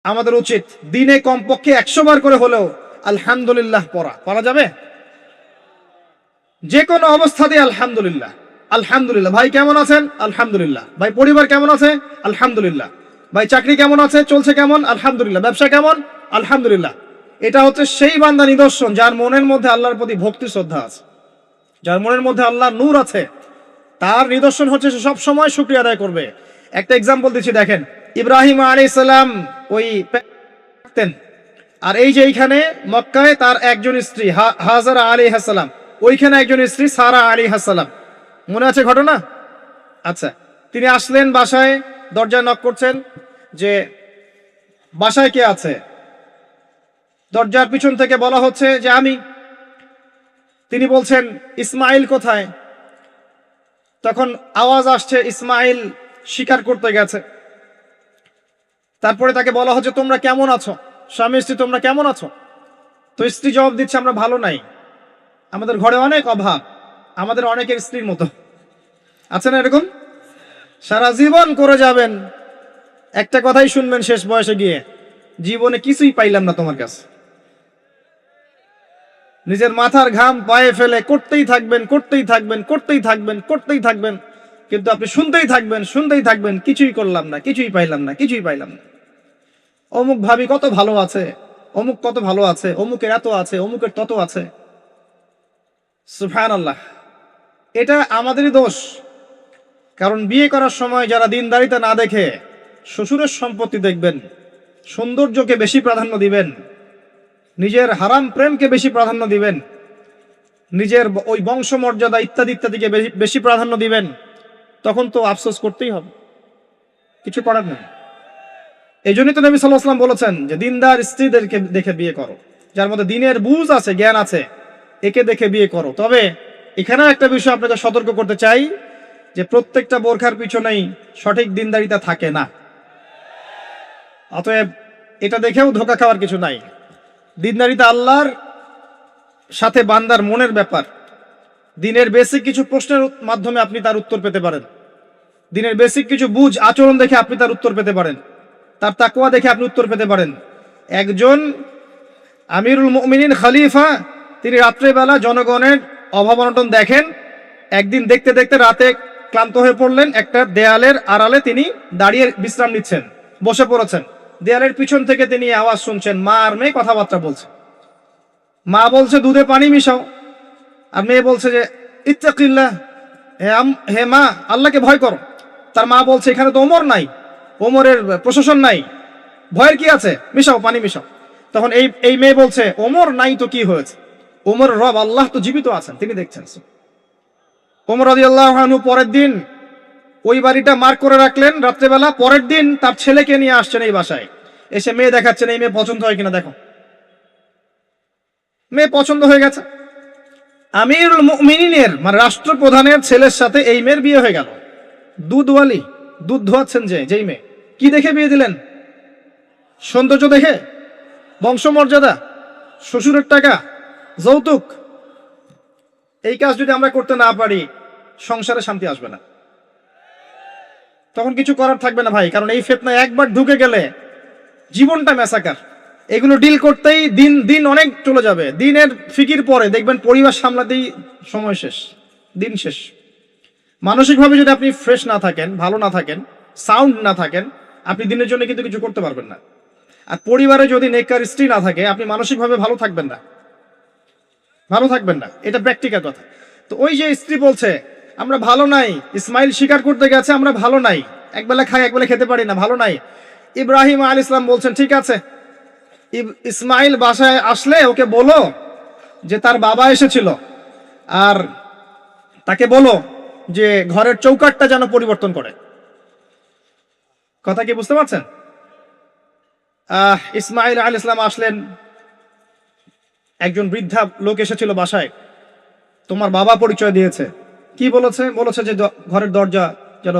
আমাদের উচিত দিনে কমপক্ষে 100 বার করে হলেও আলহামদুলিল্লাহ পড়া যাবে। যে কোনো অবস্থাতে আলহামদুলিল্লাহ আলহামদুলিল্লাহ। ভাই কেমন আছেন? আলহামদুলিল্লাহ। ভাই পরিবার কেমন আছে? আলহামদুলিল্লাহ। ভাই চাকরি কেমন আছে, চলছে কেমন? আলহামদুলিল্লাহ। ব্যবসা কেমন? আলহামদুলিল্লাহ। এটা হচ্ছে সেই বান্দা নিদর্শন যার মনের মধ্যে আল্লাহর প্রতি ভক্তি শ্রদ্ধা আছে, যার মনের মধ্যে আল্লাহর নূর আছে। তার নিদর্শন হচ্ছে সে সব সময় শুকরিয়া আদায় করবে। একটা এক্সাম্পল দিচ্ছি, দেখেন ইব্রাহিম আলাইহিস সালাম ওই থাকতেন, আর এই যে এইখানে মক্কায় তার একজন স্ত্রী হাজারা আলাইহিস সালাম, ওইখানে একজন স্ত্রী সারা আলাইহিস সালাম। মনে আছে ঘটনা? আচ্ছা, তিনি আসলেন বাসায়, দরজায় নক করছেন যে বাসায় কে আছে? দরজার পিছন থেকে বলা হচ্ছে যে আমি। তিনি বলছেন ইসমাইল কোথায়? তখন আওয়াজ আসছে ইসমাইল শিকার করতে গেছে। তারপরে তাকে বলা হচ্ছে তোমরা কেমন আছো, স্বামী স্ত্রী তোমরা কেমন আছো? তো স্ত্রী জবাব দিচ্ছে আমরা ভালো নাই, আমাদের ঘরে অনেক অভাব, আমাদের অনেকের স্ত্রীর মতো। আছে না এরকম? সারা জীবন করে যাবেন, একটা কথাই শুনবেন শেষ বয়সে গিয়ে, জীবনে কিছুই পাইলাম না তোমার কাছে। নিজের মাথার ঘাম পায়ে ফেলে করতেই থাকবেন করতেই থাকবেন করতেই থাকবেন করতেই থাকবেন, কিন্তু আপনি শুনতেই থাকবেন কিছুই করলাম না, কিছুই পাইলাম না, কিছুই পাইলাম না। অমুক ভাবি কত ভালো আছে, অমুক কত ভালো আছে, অমুকের এত আছে, অমুকের তত আছে। সুবহানাল্লাহ। এটা আমাদেরই দোষ। কারণ বিয়ে করার সময় যারা দিনদারিতা না দেখে শ্বশুরের সম্পত্তি দেখবেন, সৌন্দর্যকে বেশি প্রাধান্য দিবেন, নিজের হারাম প্রেমকে বেশি প্রাধান্য দিবেন, নিজের ওই বংশমর্যাদা ইত্যাদি ইত্যাদিকে বেশি প্রাধান্য দিবেন, তখন তো আফসোস করতেই হবে, কিছু করার নেই। এই জন্যই তো নবী সাল্লাল্লাহু আলাইহি ওয়াসাল্লাম বলেছেন যে দিনদার স্ত্রীদেরকে দেখে বিয়ে করো, যার মধ্যে দিনের বুঝ আছে, জ্ঞান আছে, একে দেখে বিয়ে করো। তবে এখানেও একটা বিষয় আপনাকে সতর্ক করতে চাই যে প্রত্যেকটা বোরখার পিছনেই সঠিক দিনদারিতা থাকে না। অতএব এটা দেখেও ধোঁকা খাওয়ার কিছু নাই। দিনদারিতা আল্লাহর সাথে বান্দার মনের ব্যাপার। দিনের বেসিক কিছু প্রশ্নের মাধ্যমে আপনি তার উত্তর পেতে পারেন, দিনের বেসিক কিছু বুঝ আচরণ দেখে আপনি তার উত্তর পেতে পারেন, তার তাকওয়া দেখে আপনি উত্তর পেতে পারেন। একজন আমিরুল মুমিনিন খলিফা, তিনি রাত্রেবেলা জনগণের অভাব অনটন দেখেন। একদিন দেখতে দেখতে রাতে ক্লান্ত হয়ে পড়লেন, একটা দেয়ালের আড়ালে তিনি দাঁড়িয়ে বিশ্রাম নিচ্ছেন, বসে পড়েছেন। দেয়ালের পিছন থেকে তিনি আওয়াজ শুনছেন, মা আর মেয়ে কথাবার্তা বলছে। মা বলছে দুধে পানি মিশাও, আর মেয়ে বলছে যে ইত্তাকিল্লাহ, হে মা আল্লাহকে ভয় করো। তার মা বলছে এখানে তো ওমর নাই, ওমরের প্রশাসন নাই, ভয়ের কি আছে, মিশাও পানি মিশাও। তখন এই মেয়ে বলছে ওমর নাই তো কি হয়েছে, ওমর রব আল্লাহ তো জীবিত আছেন, তিনি দেখছেন। ওমর রাদিয়াল্লাহু আনহু পরের দিন ওই বাড়িটা মার্ক করে রাখলেন রাত্রেবেলা। পরের দিন তার ছেলেকে নিয়ে আসছেন এই বাসায়, এসে মেয়ে দেখাচ্ছেন, এই মেয়ে পছন্দ হয় কিনা দেখো। মেয়ে পছন্দ হয়ে গেছে। আমিরুল মুমিনিনের মানে রাষ্ট্রপ্রধানের ছেলের সাথে এই মেয়ের বিয়ে হয়ে গেল। দুধওয়ালি, দুধ ধোয়াচ্ছেন যেই মেয়ে। কি দেখে বিয়ে দিলেন? সৌন্দর্য দেখে? বংশমর্যাদা? শ্বশুরের টাকা? যৌতুক? এই কাজ যদি আমরা করতে না পারি, সংসারে শান্তি আসবে না, তখন কিছু করার থাকবে না ভাই। কারণ এই ফিতনায় একবার ঢুকে গেলে জীবনটা মেসাকার। এগুলো ডিল করতেই দিন দিন অনেক চলে যাবে। দিনের ফিকির পরে দেখবেন পরিবার সামলাতেই সময় শেষ, দিন শেষ। মানসিকভাবে যদি আপনি ফ্রেশ না থাকেন, ভালো না থাকেন, সাউন্ড না থাকেন, আপনি দিনের জন্য কিন্তু কিছু করতে পারবেন না। আর পরিবারে যদি নেককার স্ত্রী না থাকে, আপনি মানসিকভাবে ভালো থাকবেন না, ভালো থাকবেন না। এটা প্র্যাকটিক্যাল কথা। তো ওই যে স্ত্রী বলছে আমরা ভালো নাই, ইসমাইল শিকার করতে গেছে, আমরা ভালো নাই, একবেলা খাই একবেলা খেতে পারি না, ভালো নাই। ইব্রাহিম আলাইহিস সালাম বলছেন ঠিক আছে, ইসমাইল বাসায় আসলে ওকে বলো যে তার বাবা এসেছিল, আর তাকে বলো যে ঘরের চৌকাঠটা যেন পরিবর্তন করে। কথা কি বুঝতে পারছেন? ইসমাইল আলাইহিস সালাম আসলেন, একজন বৃদ্ধা লোক এসেছিল বাসায়, তোমার বাবা পরিচয় দিয়েছে। কি বলেছে? বলেছে যে ঘরের দরজা যেন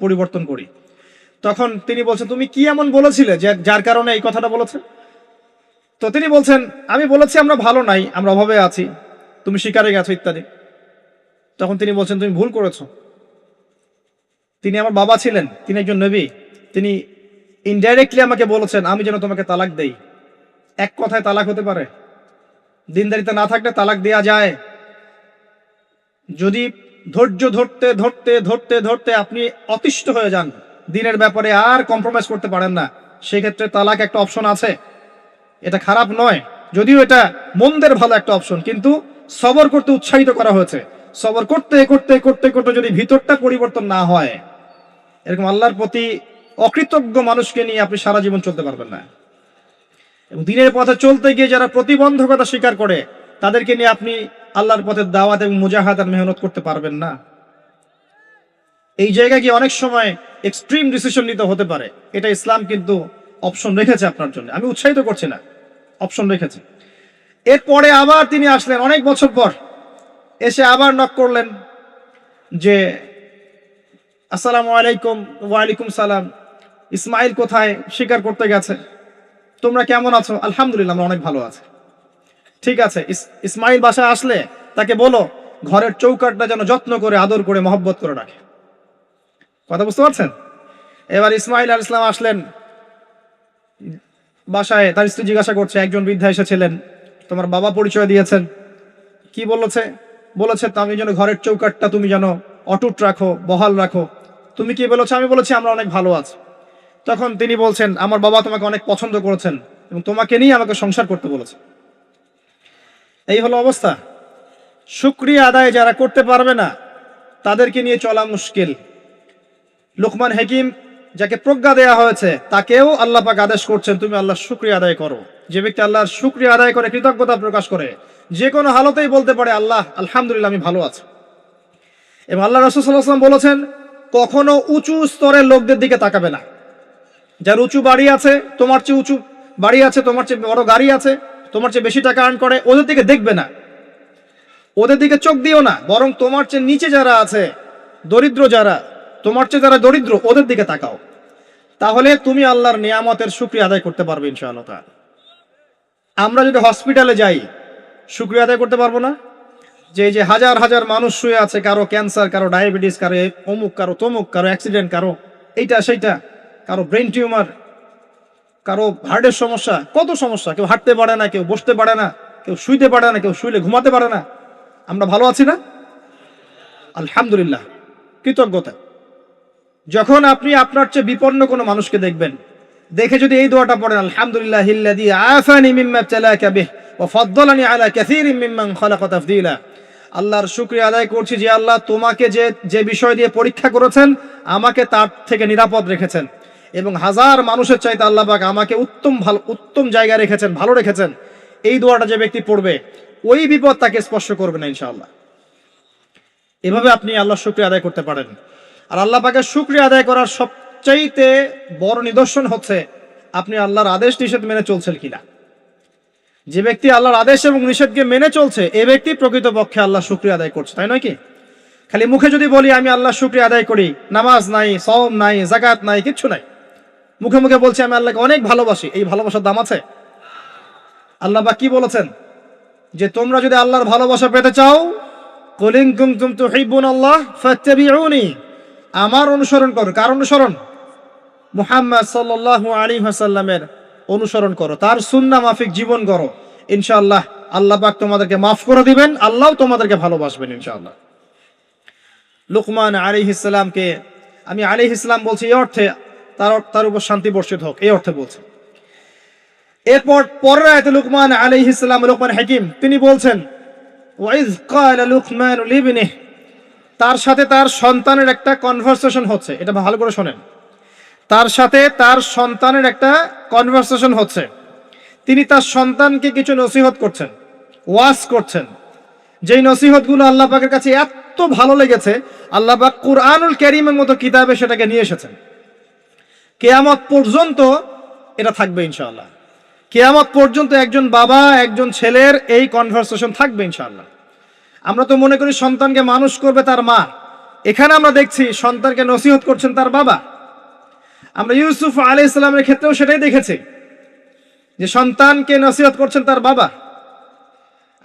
পরিবর্তন করি। তখন তিনি বলছেন তুমি কি এমন বলেছিলে যার কারণে এই কথাটা বলেছে? তো তিনি বলছেন আমি বলেছি আমরা ভালো নাই, আমরা অভাবে আছি, তুমি শিকারে গেছো ইত্যাদি। তখন তিনি বলছেন তুমি ভুল করেছো, তিনি আমার বাবা ছিলেন, তিনি একজন নবী, তিনি ইনডাইরেক্টলি আমাকে বলেছেন আমি যেন তোমাকে তালাক দেই। এক কথায় তালাক হতে পারে? দিনদারিতা না থাকলে তালাক দেয়া যায়? যদি ধৈর্য ধরতে ধরতে ধরতে ধরতে আপনি অতিষ্ঠ হয়ে যান, দিনের ব্যাপারে আর কম্প্রোমাইজ করতে পারেন না, সেক্ষেত্রে তালাক একটা অপশন আছে। এটা খারাপ নয়, যদিও এটা মন্দের ভালো একটা অপশন, কিন্তু সবর করতে উৎসাহিত করা হয়েছে। সবর করতে করতে করতে করতে যদি ভিতরটা পরিবর্তন না হয়, এরকম আল্লাহর প্রতি অকৃতজ্ঞ মানুষকে নিয়ে আপনি সারা জীবন চলতে পারবেন না। এবং দিনের পথে চলতে গিয়ে যারা প্রতিবন্ধকতা স্বীকার করে, তাদেরকে নিয়ে আপনি আল্লাহর পথে দাওয়াত এবং মুজাহাদার মেহনত করতে পারবেন না। এই জায়গায় গিয়ে অনেক সময় এক্সট্রিম ডিসিশন নিতে হতে পারে। এটা ইসলাম কিন্তু অপশন রেখেছে আপনার জন্য, আমি উৎসাহিত করছি না, অপশন রেখেছে। এরপরে আবার তিনি আসলেন অনেক বছর পর, এসে আবার নক করলেন যে আসসালামু আলাইকুম। ওয়ালাইকুম সালাম। ইসমাইল কোথায়? শিকার করতে গেছে। তোমরা কেমন আছো? আলহামদুলিল্লাহ, আমরা অনেক ভালো আছি। ঠিক আছে, ইসমাইল বাসায় আসলে তাকে বলো ঘরের চৌকাঠটা যেন যত্ন করে আদর করে মহব্বত করে রাখে। কথা বুঝতে পারছেন? এবার ইসমাইল আলাইহিস সালাম আসলেন বাসায়, তার স্ত্রী জিজ্ঞাসা করছে, একজন বৃদ্ধা এসেছিলেন, তোমার বাবা পরিচয় দিয়েছেন, কি বলেছে? বলেছে আমি যেন ঘরের চৌকাঠটা তুমি যেন অটুট রাখো, বহাল রাখো। তুমি কি বলেছো? আমি বলেছি আমরা অনেক ভালো আছি। তখন তিনি বলছেন, আমার বাবা তোমাকে অনেক পছন্দ করেছেন এবং তোমাকে নিয়ে আমাকে সংসার করতে বলেছে। এই হলো অবস্থা। শুকরিয়া আদায় যারা করতে পারবে না, তাদেরকে নিয়ে চলা মুশকিল। লুকমান হাকিম, যাকে প্রজ্ঞা দেয়া হয়েছে, তাকেও আল্লাহ পাক আদেশ করছেন তুমি আল্লাহর শুকরিয়া আদায় করো। যে ব্যক্তি আল্লাহর শুকরিয়া আদায় করে, কৃতজ্ঞতা প্রকাশ করে, যে কোনো হালতেই বলতে পারে আল্লাহ আলহামদুলিল্লাহ আমি ভালো আছি। এবং আল্লাহ রাসূল সাল্লাল্লাহু আলাইহি ওয়াসাল্লাম বলেছেন, কখনো উঁচু স্তরের লোকদের দিকে তাকাবে না। যার উঁচু বাড়ি আছে, তোমার চেয়ে উঁচু বাড়ি আছে, তোমার চেয়ে বড় গাড়ি আছে, তোমার চেয়ে বেশি টাকা আর্ন করে, ওদের দিকে দেখবে না, ওদের দিকে চোখ দিও না। বরং তোমার চেয়ে নিচে যারা আছে, দরিদ্র যারা, তোমার চেয়ে যারা দরিদ্র, ওদের দিকে তাকাও। তাহলে তুমি আল্লাহর নিয়ামতের শুকরিয়া আদায় করতে পারবে ইনশাআল্লাহ তাআলা। আমরা যদি হসপিটালে যাই, শুকরিয়া আদায় করতে পারবো না? যে যে হাজার হাজার মানুষ শুয়ে আছে, কারো ক্যান্সার, কারো ডায়াবেটিস, কারো অমুক, কারো তমুক, কারো অ্যাক্সিডেন্ট, কারো এইটা সেইটা, কারো ব্রেন টিউমার, কারো হার্টের সমস্যা, কত সমস্যা। কেউ হাঁটতে পারে না, কেউ বসতে পারে না, কেউ শুইতে পারে না, কেউ শুইলে ঘুমাতে পারে না। আমরা ভালো আছি না? আলহামদুলিল্লাহ, কৃতজ্ঞতা। যখন আপনি আপনার চেয়ে বিপন্ন কোনো মানুষকে দেখবেন, দেখে যদি এই দোয়াটা পড়েন, আলহামদুলিল্লাহিল্লাযী আফানি মিম্মা ইবতালাকা বিহি ওয়া ফাদ্দালানি আলা কাসীরিম মিম্মান খালাকা তাফদীলা। আল্লাহর শুকরিয়া আদায় করছি যে আল্লাহ তোমাকে যে বিষয় দিয়ে পরীক্ষা করেছেন, আমাকে তার থেকে নিরাপদ রেখেছেন, এবং হাজার মানুষের চাইতে আল্লাহ পাক আমাকে উত্তম জায়গায় রেখেছেন, ভালো রেখেছেন। এই দোয়াটা যে ব্যক্তি পড়বে, ওই বিপদ তাকে স্পর্শ করবে না ইনশাআল্লাহ। এভাবে আপনি আল্লাহর শুকরিয়া আদায় করতে পারেন। আর আল্লাহ পাকের শুকরিয়া আদায় করার সবচাইতে বড় নিদর্শন হচ্ছে আপনি আল্লাহর আদেশ নিষেধ মেনে চলছেন কিনা। যে ব্যক্তি আল্লাহর আদেশ এবং নিষেধকে মেনে চলছে, এ ব্যক্তি প্রকৃতপক্ষে আল্লাহর শুকরিয়া আদায় করছে, তাই নয় কি? খালি মুখে যদি বলি আমি আল্লাহর শুকরিয়া আদায় করি, নামাজ নাই, সওম নাই, যাকাত নাই, কিচ্ছু নাই, মুখে মুখে বলছি আমি আল্লাহকে অনেক ভালোবাসি, এই ভালোবাসার দাম আছে? আল্লাহ পাক কি বলেছেন? যে তোমরা যদি আল্লাহর ভালোবাসা পেতে চাও, কুল ইন কুনতুম তুহিব্বুনাল্লাহ ফাত্তাবিউনি, আমার অনুসরণ করো। কার অনুসরণ? মুহাম্মদ সাল্লাল্লাহু আলাইহি ওয়াসাল্লামের অনুসরণ করো, তার সুন্নাহ মাফিক জীবন করো। ইনশাআল্লাহ আল্লাহ পাক তোমাদেরকে মাফ করে দিবেন, আল্লাহও তোমাদেরকে ভালোবাসবেন ইনশাআল্লাহ। লুকমান আলাইহিস সালামকে আমি আলাইহিস সালাম বলছি এই অর্থে তার উপর শান্তি বর্ষিত হোক, এই অর্থে বলছি। এরপর পরের আয়াতে লুকমান আলাইহিস সালাম, লুকমান হাকিম, তিনি বলছেন ওয়াইজ ক্বালা লুকমান লিবনিহি, তার সাথে তার সন্তানের একটা কনভারসেশন হচ্ছে। এটা ভালো করে শোনেন, তার সাথে তার সন্তানের একটা কনভারসেশন হচ্ছে। তিনি তার সন্তানকে কিছু নসিহত করছেন, ওয়াজ করছেন। যেই নসিহতগুলো আল্লাহ পাকের কাছে এত ভালো লেগেছে, আল্লাহ পাক কুরআনুল কারীমের মতো কিতাবে সেটাকে নিয়ে এসেছেন। কিয়ামত পর্যন্ত এটা থাকবে ইনশাআল্লাহ। কিয়ামত পর্যন্ত একজন বাবা একজন ছেলের এই কনভারসেশন থাকবে ইনশাআল্লাহ। আমরা তো মনে করি সন্তানকে মানুষ করবে তার মা, এখানে আমরা দেখছি সন্তানকে নসিহত করছেন তার বাবা। আমরা ইউসুফ আলাইহিস সালামের ক্ষেত্রেও সেটাই দেখেছি, যে সন্তানকে নসিহত করছেন তার বাবা।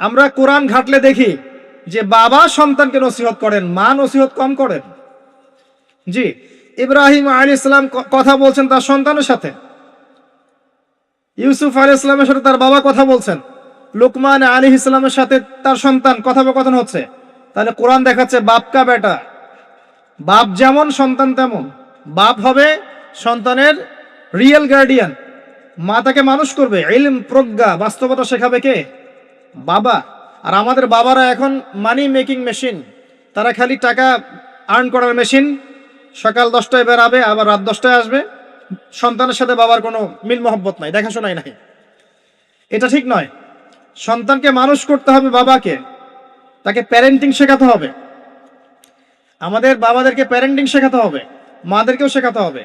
আমরা কোরআন ঘাটলে দেখি যে বাবা সন্তানকে নসিহত করেন, মা নসিহত কম করেন। জি, ইব্রাহিম আলাইহিস সালাম কথা বলছেন তার সন্তানের সাথে, ইউসুফ আলাইহিস সালামের সাথে তার বাবা কথা বলছেন, লুকমান আলাইহিস সালামের সাথে তার সন্তান কথোপকথন হচ্ছে। তাহলে কোরআন দেখাচ্ছে বাপ কা বেটা, বাপ যেমন সন্তান তেমন। বাপ হবে সন্তানের রিয়েল গার্ডিয়ান, মা তাকে মানুষ করবে, ইলম প্রজ্ঞা বাস্তবতা শেখাবে কে? বাবা। আর আমাদের বাবারা এখন মানি মেকিং মেশিন, তারা খালি টাকা আর্ন করার মেশিন। সকাল 10টায় বেরাবে, আবার রাত 10টায় আসবে। সন্তানের সাথে বাবার কোনো মিল মহব্বত নাই, দেখাশোনাই নাই। এটা ঠিক নয়। সন্তানকে মানুষ করতে হবে বাবাকে, তাকে প্যারেন্টিং শেখাতে হবে। আমাদের বাবাদেরকে প্যারেন্টিং শেখাতে হবে, মাদেরকেও শেখাতে হবে।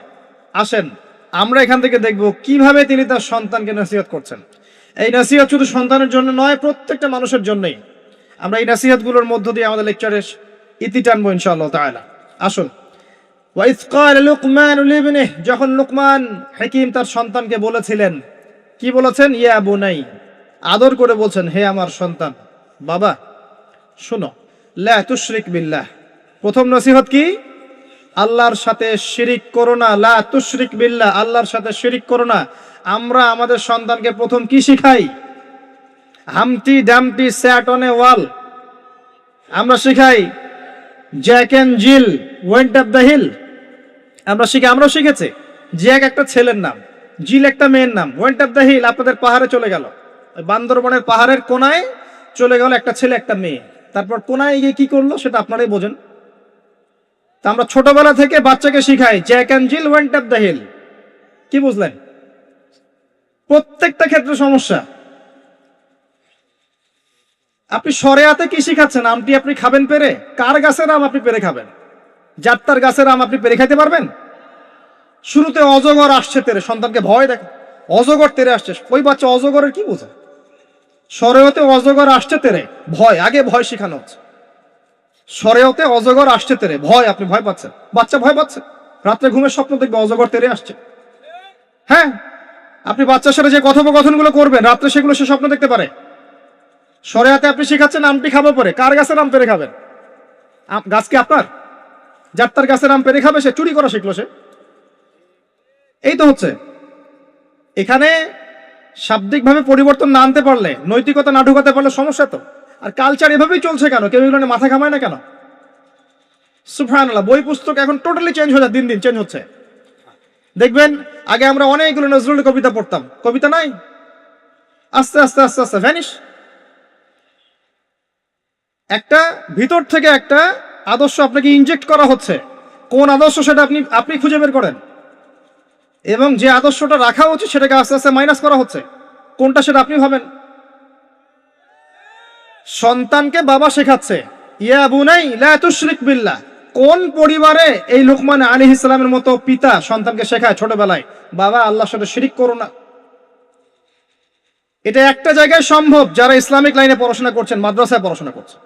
আসেন আমরা এখান থেকে দেখব কিভাবে তিনি তার সন্তানকে নসিহত করছেন। এই নসিহত শুধু সন্তানের জন্য নয়, প্রত্যেকটা মানুষের জন্যই। আমরা এই নসিহতগুলোর মধ্য দিয়ে আমাদের লেকচারের ইতি টানবো ইনশাআল্লাহ তাআলা। আসুন, ওয়াইজ ক্বালা লুকমান লিবনিহি, যখন লুকমান হাকিম তার সন্তানকে বলেছিলেন, কি বলেছেন? ইয়া বুনাই, আদর করে বলছেন, হে আমার সন্তান, বাবা শুনো, লা তুশরিক বিল্লাহ। প্রথম নসিহত কি? আল্লাহর সাথে শিরিক করো না। লা তুশরিক বিল্লাহ, আল্লাহর সাথে শিরিক করো না। আমরা আমাদের সন্তানকে প্রথম কি শিখাই? Humpty Dumpty sat on a wall. আমরা শিখাই Jack and Jill went up the hill. আমরাও শিখেছি। জ্যাক একটা ছেলের নাম, জিল একটা মেয়ের নাম, ওয়েন্ট আপ দ্য হিল আপনাদের পাহাড়ে চলে গেল, ওই বান্দরবনের পাহাড়ের কোনায় চলে গেল একটা ছেলে একটা মেয়ে। তারপর কোনায় গিয়ে কি করলো সেটা আপনারাই বোঝেন। তা আমরা ছোটবেলা থেকে বাচ্চাকে শিখাই Jack and Jill went up the hill. কি বুঝলেন? প্রত্যেকটা ক্ষেত্রে সমস্যা। আপনি শরিয়াতে কি শিখাচ্ছেন? আমটি আপনি খাবেন পেরে? কার গাছের আম আপনি পেরে খাবেন? যাত্রার গাছের আম আপনি পেরে খাইতে পারবেন? শুরুতে অজগর আসছে তেরে, সন্তানকে ভয় দেখে, অজগর তেরে আসছে। ওই বাচ্চা অজগরের কি বোঝে? শরিয়তে অজগর আসছে তেরে, ভয়, আগে ভয় শেখানো হচ্ছে। শরিয়তে অজগর আসছে তেরে, ভয়, আপনি ভয় পাচ্ছেন, বাচ্চা ভয় পাচ্ছে, রাত্রে ঘুমের স্বপ্ন দেখবে অজগর তেরে আসছে। হ্যাঁ, আপনি বাচ্চার সাথে যে কথোপকথনগুলো করবেন রাত্রে, সেগুলো সে স্বপ্ন দেখতে পারে। শরিয়াতে আপনি শেখাচ্ছেন আমটি খাবো পরে, কার গাছের আম পেরে খাবেন? গাছ কি আপনার? যাত্রার গাছের আম পেরে খাবে? সে চুরি করা শিখলো সে। এই তো হচ্ছে এখানে শাব্দিকভাবে পরিবর্তন না আনতে পারলে, নৈতিকতা না ঢুকাতে পারলে সমস্যা তো। আর কালচার এভাবেই চলছে কেন? কেউ এগুলো নিয়ে মাথা ঘামায় না কেন? সুবহানাল্লাহ, বই পুস্তক এখন টোটালি চেঞ্জ হয়ে যায়, দিন দিন চেঞ্জ হচ্ছে। দেখবেন আগে আমরা অনেকগুলো নজরুলের কবিতা পড়তাম, কবিতা নাই, আস্তে আস্তে আস্তে আস্তে ভ্যানিশ। একটা ভিতর থেকে একটা আদর্শ আপনাকে ইনজেক্ট করা হচ্ছে। কোন আদর্শ সেটা আপনি খুঁজে বের করেন, এবং যে আদর্শটা রাখা উচিত সেটাকে আস্তে আস্তে মাইনাস করা হচ্ছে। কোনটা সেটা আপনি ভাবেন। সন্তানকে বাবা শেখাচ্ছে ইয়া বুনাই লা তুশরিক বিল্লাহ। কোন পরিবারে এই লুকমান আলাইহিস সালামের মতো পিতা সন্তানকে শেখায় ছোটবেলায়, বাবা আল্লাহর সাথে শিরিক করো না? এটা একটা জায়গায় সম্ভব, যারা ইসলামিক লাইনে পড়াশোনা করছেন, মাদ্রাসায় পড়াশোনা করছেন।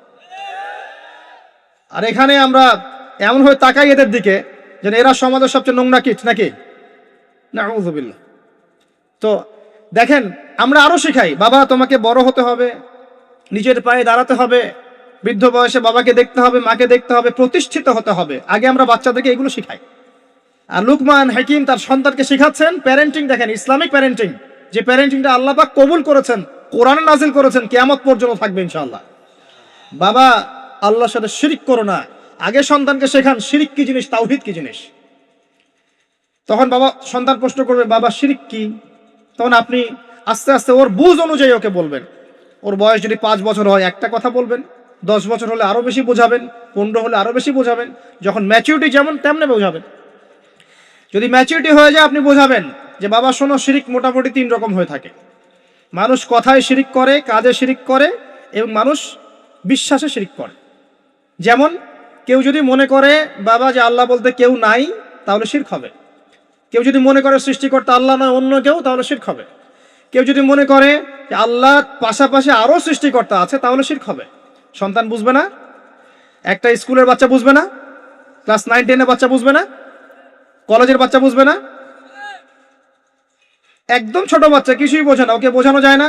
আর এখানে আমরা এমন ভাবে তাকাই এদের দিকে যেন এরা সমাজের সবচেয়ে নোংরা কীট নাকি, নাউযুবিল্লাহ। তো দেখেন, আমরা আরো শিখাই বাবা তোমাকে বড় হতে হবে, নিজের পায়ে দাঁড়াতে হবে, বৃদ্ধ বয়সে বাবাকে দেখতে হবে, মাকে দেখতে হবে, প্রতিষ্ঠিত হতে হবে। আগে আমরা বাচ্চাদেরকে এগুলো শিখাই। আর লুকমান হাকিম তার সন্তানকে শিখাচ্ছেন প্যারেন্টিং। দেখেন ইসলামিক প্যারেন্টিং, যে প্যারেন্টিংটা আল্লাহ পাক কবুল করেছেন, কোরআনে নাজিল করেছেন, কিয়ামত পর্যন্ত থাকবে ইনশাআল্লাহ। বাবা আল্লাহর সাথে শিরিক করো না। আগে সন্তানকে শেখান শিরিক কি জিনিস, তাওহীদ কি জিনিস। তখন সন্তান প্রশ্ন করবে বাবা শিরিক কি, তখন আপনি আস্তে আস্তে ওর বুঝ অনুযায়ী ওকে বলবেন। ওর বয়স যদি 5 বছর হয় একটা কথা বলবেন, 10 বছর হলে আরো বেশি বোঝাবেন, 15 হলে আরো বেশি বোঝাবেন। যখন ম্যাচুরিটি যেমন তেমনি বোঝাবেন। যদি ম্যাচুরিটি হয়ে যায় আপনি বোঝাবেন যে বাবা শোনো, শিরিক মোটামুটি 3 রকম হয়ে থাকে। মানুষ কথায় শিরিক করে, কাজে শিরিক করে, এবং মানুষ বিশ্বাসে শিরিক করে। যেমন কেউ যদি মনে করে বাবা যে আল্লাহ বলতে কেউ নাই, তাহলে শিরক হবে। কেউ যদি মনে করে সৃষ্টিকর্তা আল্লাহ নয় অন্য কেউ, তাহলে শিরক হবে। কেউ যদি মনে করে যে আল্লাহর পাশাপাশি আরো সৃষ্টিকর্তা আছে, তাহলে শিরক হবে। সন্তান বুঝবে না, একটা স্কুলের বাচ্চা বুঝবে না, ক্লাস 9-10 এর বাচ্চা বুঝবে না, কলেজের বাচ্চা বুঝবে না, একদম ছোট বাচ্চা কিছুই বোঝে না, ওকে বোঝানো যায় না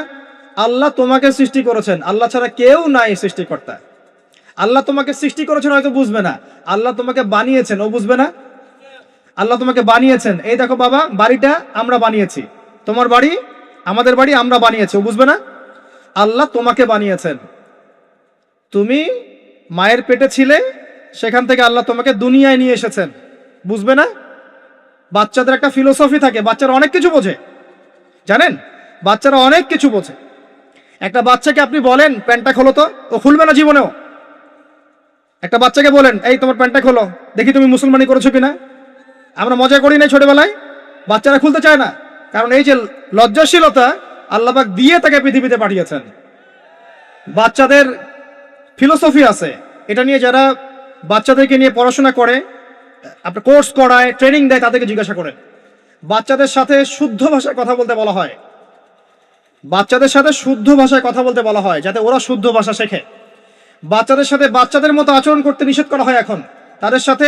আল্লাহ তোমাকে সৃষ্টি করেছেন, আল্লাহ ছাড়া কেউ নাই সৃষ্টিকর্তা। আল্লাহ তোমাকে সৃষ্টি করেছেন হয়তো বুঝবে না, আল্লাহ তোমাকে বানিয়েছেন ও বুঝবে না। আল্লাহ তোমাকে বানিয়েছেন, এই দেখো বাবা বাড়িটা আমরা বানিয়েছি, তোমার বাড়ি আমাদের বাড়ি আমরা বানিয়েছি, ও বুঝবে না? আল্লাহ তোমাকে বানিয়েছেন, তুমি মায়ের পেটে ছিলে, সেখান থেকে আল্লাহ তোমাকে দুনিয়ায় নিয়ে এসেছেন, বুঝবে না? বাচ্চাদের একটা ফিলোসফি থাকে, বাচ্চারা অনেক কিছু বোঝে, জানেন? বাচ্চারা অনেক কিছু বোঝে। একটা বাচ্চাকে আপনি বলেন প্যান্টটা খোলো তো, ও খুলবে না জীবনেও। একটা বাচ্চাকে বলেন এই তোমার প্যান্টটা খোলো, দেখি তুমি মুসলমানি করেছো কিনা। আমরা মজা করি না ছোটবেলায়, বাচ্চারা খুলতে চায় না, কারণ এই যে লজ্জাশীলতা আল্লাহ পাক দিয়ে তাকে পৃথিবীতে পাঠিয়েছেন। বাচ্চাদের ফিলোসফি আছে, এটা নিয়ে যারা বাচ্চাদেরকে নিয়ে পড়াশোনা করে, আপনার কোর্স করায়, ট্রেনিং দেয়, তাদেরকে জিজ্ঞাসা করেন। বাচ্চাদের সাথে শুদ্ধ ভাষায় কথা বলতে বলা হয়, বাচ্চাদের সাথে শুদ্ধ ভাষায় কথা বলতে বলা হয়, যাতে ওরা শুদ্ধ ভাষা শেখে। বাচ্চাদের সাথে বাচ্চাদের মতো আচরণ করতে নিষেধ করা হয়, এখন তাদের সাথে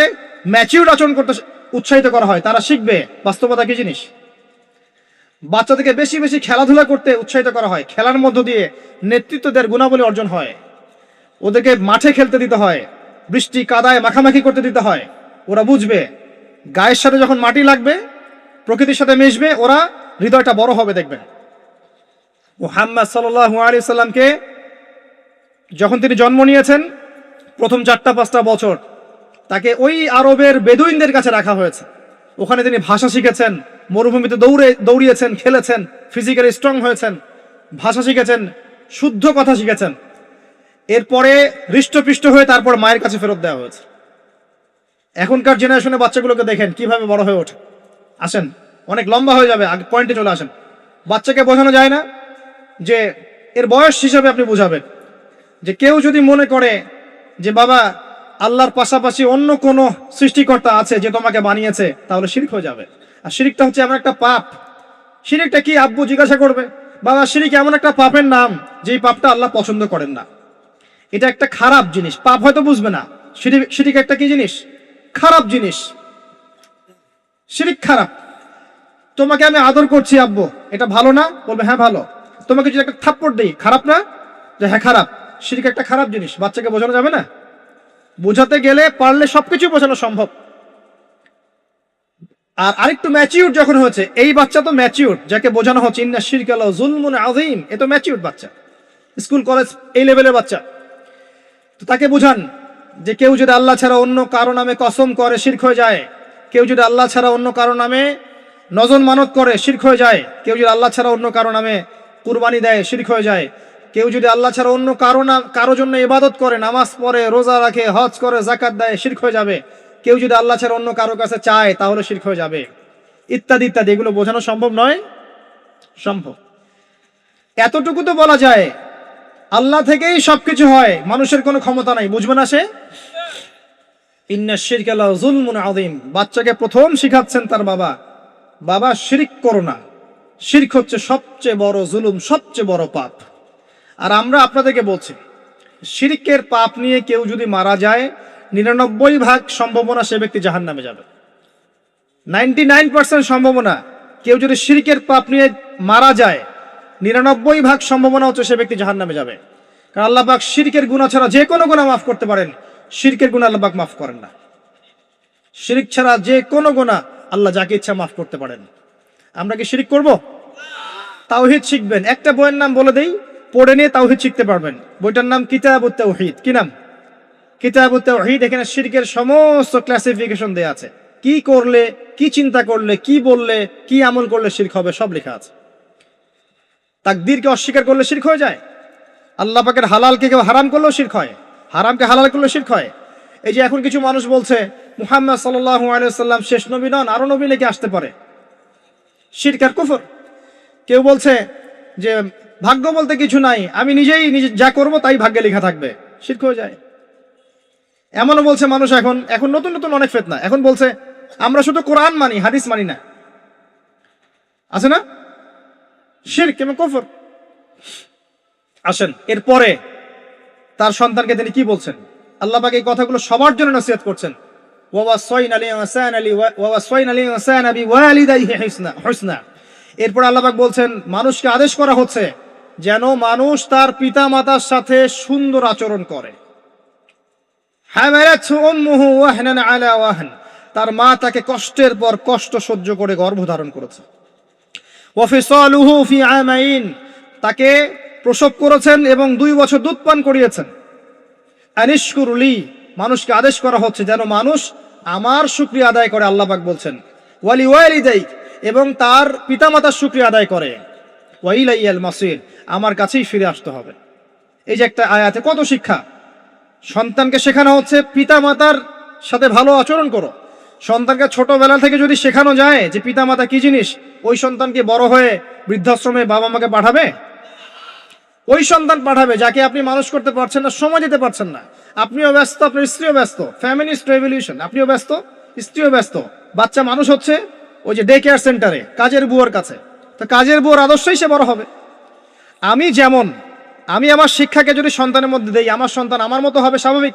ম্যাচিউরড আচরণ করতে উৎসাহিত করা হয়, তারা শিখবে বাস্তবতা কি জিনিস। বাচ্চাদেরকে বেশি বেশি খেলাধুলা করতে উৎসাহিত করা হয়, খেলার মধ্য দিয়ে নেতৃত্ব দেওয়ার গুণাবলী অর্জন হয়। ওদেরকে মাঠে খেলতে দিতে হয়, বৃষ্টি কাদায় মাখামাখি করতে দিতে হয়, ওরা বুঝবে। গায়ের সাথে যখন মাটি লাগবে, প্রকৃতির সাথে মিশবে, ওরা হৃদয়টা বড় হবে। দেখবেন মুহাম্মদ সাল্লাল্লাহু আলাইহি সাল্লামকে যখন তিনি জন্ম নিয়েছেন, প্রথম 4-5 বছর তাকে ওই আরবের বেদুইনদের কাছে রাখা হয়েছে। ওখানে তিনি ভাষা শিখেছেন, মরুভূমিতে দৌড়িয়েছেন, খেলেছেন, ফিজিক্যালি স্ট্রং হয়েছেন, ভাষা শিখেছেন, শুদ্ধ কথা শিখেছেন। এরপরে হৃষ্টপুষ্ট হয়ে তারপর মায়ের কাছে ফেরত দেওয়া হয়েছে। এখনকার জেনারেশনে বাচ্চাগুলোকে দেখেন কিভাবে বড় হয়ে ওঠে। আসেন, অনেক লম্বা হয়ে যাবে, আগে পয়েন্টে চলে আসেন। বাচ্চাকে বোঝানো যায় না, যে এর বয়স হিসাবে আপনি বুঝাবেন যে কেউ যদি মনে করে যে বাবা আল্লাহর পাশাপাশি অন্য কোনো সৃষ্টিকর্তা আছে যে তোমাকে বানিয়েছে, তাহলে শিরক হয়ে যাবে। আর শিরকটা হচ্ছে এমন একটা পাপ। শিরকটা কি আব্বু জিজ্ঞাসা করবে, বাবা শিরক এমন একটা পাপের নাম যেই পাপটা আল্লাহ পছন্দ করেন না। এটা একটা খারাপ জিনিস, পাপ হয়তো বুঝবে না। শিরক একটা কি জিনিস? খারাপ জিনিস। শিরক খারাপ। তোমাকে আমি আদর করছি আব্বু, এটা ভালো না? বলবে হ্যাঁ ভালো। তোমাকে যদি একটা থাপ্পড় দিই, খারাপ না? যে হ্যাঁ খারাপ। শিরক একটা খারাপ জিনিস, বাচ্চাকে বোঝানো যাবে না। বোঝাতে গেলে পারলে সবকিছু বোঝানো সম্ভব। আর আরেকটু ম্যাচিউর যখন হয়েছে, এই বাচ্চা তো ম্যাচিউর, যাকে বোঝানো হচ্ছে ইন্না শিরকা লাযুলমুন আযীম, এ তো ম্যাচিউর বাচ্চা, স্কুল কলেজ এই লেভেলের বাচ্চা। তো তাকে বোঝান যে কেউ যদি আল্লাহ ছাড়া অন্য কারো নামে কসম করে, শিরক হয়ে যায়। কেউ যদি আল্লাহ ছাড়া অন্য কারো নামে নজর মানত করে, শিরক হয়ে যায়। কেউ যদি আল্লাহ ছাড়া অন্য কারো নামে কুরবানি দেয়, শিরক হয়ে যায়। কেউ যদি আল্লাহ ছাড়া অন্য কারো জন্য ইবাদত করে, নামাজ পড়ে, রোজা রাখে, হজ করে, যাকাত দেয়, শিরক হয়ে যাবে। কেউ যদি আল্লাহ ছাড়া অন্য কারো কাছে চায়, তাহলে শিরক হয়ে যাবে, ইত্যাদি ইত্যাদি। এগুলো বোঝানো সম্ভব নয়? সম্ভব। এতটুকু তো বলা যায় আল্লাহ থেকেই সবকিছু হয়, মানুষের কোনো ক্ষমতা নাই। বুঝবে না সে? ইন্না শিরকা লাযুলমুন আযীম। বাচ্চাকে প্রথম শিখাচ্ছেন তার বাবা, বাবা শিরক করো না। শিরক হচ্ছে সবচেয়ে বড় জুলুম, সবচেয়ে বড় পাপ। আর আমরা আপনাদেরকে বলছি, শিরকের পাপ নিয়ে কেউ যদি মারা যায়, 99% সম্ভাবনা সে ব্যক্তি জাহান্নামে যাবে। 99% সম্ভাবনা কেউ যদি শিরকের পাপ নিয়ে মারা যায়, 99% সম্ভাবনা হচ্ছে সে ব্যক্তি জাহান্নামে যাবে। কারণ আল্লাহ পাক শিরকের গুনাহ ছাড়া যে কোনো গুনাহ মাফ করতে পারেন, শিরকের গুনাহ আল্লাহ পাক মাফ করেন না। শিরক ছাড়া যে কোনো গুনাহ আল্লাহ যাকে ইচ্ছা মাফ করতে পারেন। আমরা কি শিরক করব? তাওহীদ শিখবেন। একটা বইয়ের নাম বলে দেই, পড়ে নিয়ে তাওহীদ শিখতে পারবেন। বইটার নাম কিতাবুত তাওহীদ। কি নাম? কিতাবুত তাওহীদ। এখানে শিরকের সমস্ত ক্লাসিফিকেশন দেয়া আছে। কি করলে, কি চিন্তা করলে, কি বললে, কি আমল করলে শিরক হবে, সব লেখা আছে। তাকদীরকে অস্বীকার করলে শিরক হয়ে যায়। আল্লাহ পাকের হালালকে কেউ হারাম করলেও শিরক হয়, হারামকে হালাল করলেও শিরক হয়। এই যে এখন কিছু মানুষ বলছে মুহাম্মদ সাল্লাল্লাহু আলাইহি ওয়াসাল্লাম শেষ নবী নন, আরো নবী নাকি আসতে পারে। শিরক আর কুফর। কেউ বলছে যে ভাগ্য বলতে কিছু নাই, আমি নিজে যা করব তাই ভাগ্যে লেখা থাকবে, শিরক হয়ে যায়। এমনও বলছে মানুষ, এখন নতুন নতুন অনেক ফিতনা। এখন বলছে আমরা শুধু কোরআন মানি, হাদিস মানি না। আছে না? শিরক এবং কুফর। আসেন, এরপরে তার সন্তানকে তিনি কি বলছেন? আল্লাহ পাক এই কথাগুলো সবার জন্য নসিহত করছেন। এরপর আল্লাহ পাক বলছেন মানুষকে আদেশ করা হচ্ছে যেন মানুষ তার পিতা মাতার সাথে সুন্দর আচরণ করে। তার মা তাকে কষ্টের পর কষ্ট সহ্য করে গর্ভধারণ করেছে। ওয়াফিসালুহু ফি আমাইন, তাকে প্রসব করেছেন এবং 2 বছর দুধ পান করিয়েছেন। আনিশকুরলি, মানুষকে আদেশ করা হচ্ছে যেন মানুষ আমার শুকরিয়া আদায় করে, আল্লাহ পাক বলছেন। ওয়ালি ওয়ালিদাইক, এবং তার পিতামাতার শুকরিয়া আদায় করে। ওয়া ইলাইয়াল মাসির, আমার কাছেই ফিরে আসতে হবে। এই যে একটা আয়াতে কত শিক্ষা। সন্তানকে শেখানো হচ্ছে পিতামাতার সাথে ভালো আচরণ করো। সন্তানকে ছোটবেলা থেকে যদি শেখানো যায় যে পিতামাতা কি জিনিস, ওই সন্তানকে বড় হয়ে বৃদ্ধাশ্রমে বাবা মাকে পাঠাবে? ওই সন্তান পাঠাবে যাকে আপনি মানুষ করতে পারছেন না, সময় দিতে পারছেন না। আপনিও ব্যস্ত, আপনার স্ত্রীও ব্যস্ত, ফ্যামিলিস্ট রেভলিউশন, আপনিও ব্যস্ত, স্ত্রীও ব্যস্ত। বাচ্চা মানুষ হচ্ছে ওই যে ডে কেয়ার সেন্টারে কাজের বুয়োর কাছে, তো কাজের বুয়োর আদর্শই সে বড় হবে। আমি আমার শিক্ষাকে যদি সন্তানের মধ্যে দেই, আমার সন্তান আমার মতো হবে স্বাভাবিক।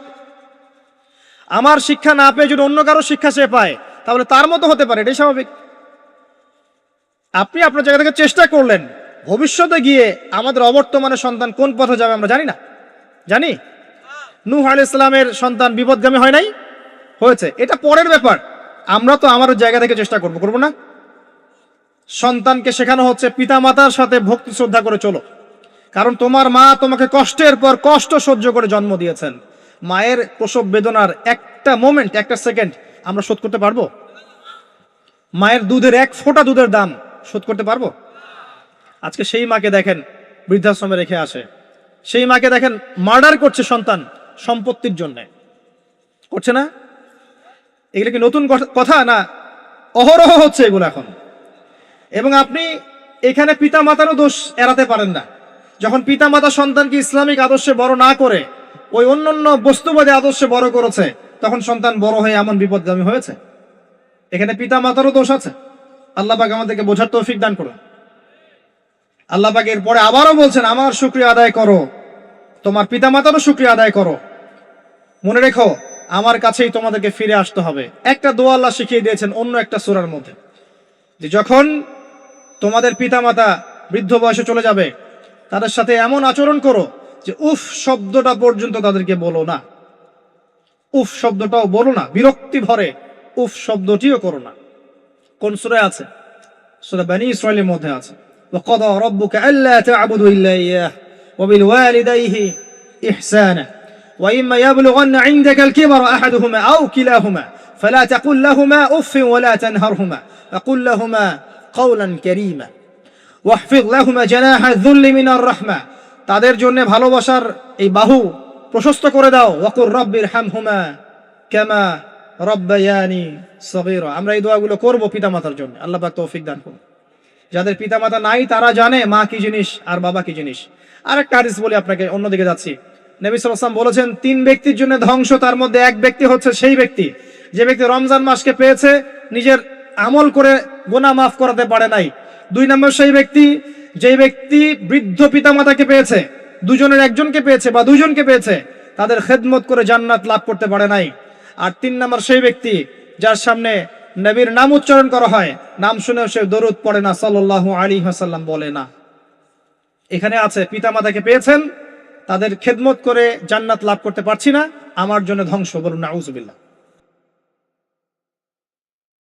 আমার শিক্ষা না পেয়ে যদি অন্য কারো শিক্ষা সে পায়, তাহলে তার মতো হতে পারে, এটাই স্বাভাবিক। আপনি আপনার জায়গা থেকে চেষ্টা করলেন, ভবিষ্যতে গিয়ে আমাদের অবর্তমানের সন্তান কোন পথে যাবে আমরা জানি না। জানি নূহ আলাইহিস সালামের সন্তান বিপদগামী হয় নাই? হয়েছে, এটা পরের ব্যাপার। আমরা তো আমার জায়গা থেকে চেষ্টা করব না? সন্তানকে শেখানো হচ্ছে পিতামাতার সাথে ভক্তি শ্রদ্ধা করে চলো, কারণ তোমার মা তোমাকে কষ্টের পর কষ্ট সহ্য করে জন্ম দিয়েছেন। মায়ের প্রসব বেদনার একটা মোমেন্ট, একটা সেকেন্ড আমরা শোধ করতে পারবো? মায়ের দুধের 1 ফোঁটা দুধের দাম শোধ করতে পারবো? আজকে সেই মাকে দেখেন বৃদ্ধাশ্রমে রেখে আসে, সেই মাকে দেখেন মার্ডার করছে সন্তান সম্পত্তির জন্য, করছে না? এগুলো কি নতুন কথা না? অহরহ হচ্ছে এগুলো এখন। এবং আপনি এখানে পিতা মাতারও দোষ এড়াতে পারেন না। যখন পিতা মাতা সন্তানকে ইসলামিক আদর্শে বড় না করে ওই অন্যান্য বস্তুবাদী আদর্শে বড় করেছে, তখন সন্তান বড় হয়ে এমন বিপদগামী হয়েছে। এখানে পিতা মাতারও দোষ আছে। আল্লাহ পাক আমাদেরকে বোঝার তৌফিক দান করুন। আল্লাহ পাক এরপরে আবারও বলছেন, আমার শুকরিয়া আদায় করো, তোমার পিতা মাতারও শুকরিয়া আদায় করো। মনে রেখো, আমার কাছেই তোমাদেরকে ফিরে আসতে হবে। একটা দোয়া আল্লাহ শিখিয়ে দিয়েছেন অন্য একটা সূরার মধ্যে, যে যখন তোমাদের পিতা মাতা বৃদ্ধ বয়সে চলে যাবে, তাদের সাথে এমন আচরণ করো যে উফ শব্দটা পর্যন্ত তাদেরকে বলো না। উফ শব্দটাও বলো না, বিরক্তি ভরে উফ শব্দটিও করো না। কোন সূরায় আছে? সূরা বনী ইসরাঈলের মধ্যে আছে। وقضى ربك ألا تعبدوا إلا إياه وبالوالديه إحسانا وإما يبلغن عندك الكبر أحدهما أو كلاهما فلا تقل لهما أف ولا تنهرهما وقل لهما قولا كريما واحفظ لهما جناح الذل من الرحمة, তাদের জন্য ভালোবাসার এই বাহু প্রশস্ত করে দাও। ওয়াকুর রাব্বিরহামহুমা কামা রাব্বায়ানি সগীরা। আমরা এই দোয়াগুলো করব পিতামাতার জন্য। আল্লাহ পাক তৌফিক দান করুন। যাদের পিতামাতা নাই তারা জানে মা কি জিনিস আর বাবা কি জিনিস। আরেকটা হাদিস বলি আপনাকে, অন্যদিকে যাচ্ছি। নবী সাল্লাল্লাহু আলাইহি ওয়াসাল্লাম বলেছেন 3 ব্যক্তির জন্য ধ্বংস, তার মধ্যে এক ব্যক্তি হচ্ছে সেই ব্যক্তি যে ব্যক্তি রমজান মাসকে পেয়েছে, নিজের আমল করে গুনাহ মাফ করাতে পারে নাই। 2 নম্বর সেই ব্যক্তি যে ব্যক্তি বৃদ্ধ পিতামাতাকে পেয়েছে, দুজনের একজনকে পেয়েছে বা দুজনকে পেয়েছে, তাদের খেদমত করে জান্নাত লাভ করতে পারে নাই। আর 3 নম্বর সেই ব্যক্তি যার সামনে নবীর নাম উচ্চারণ করা হয়, নাম শুনেও সে দরুদ পড়ে না, সাল্লাল্লাহু আলাইহি ওয়াসাল্লাম বলে না। এখানে আছে পিতামাতাকে পেয়েছেন, তাদের খেদমত করে জান্নাত লাভ করতে পারছি না, আমার জন্য ধ্বংস। বলুন নাউজুবিল্লাহ।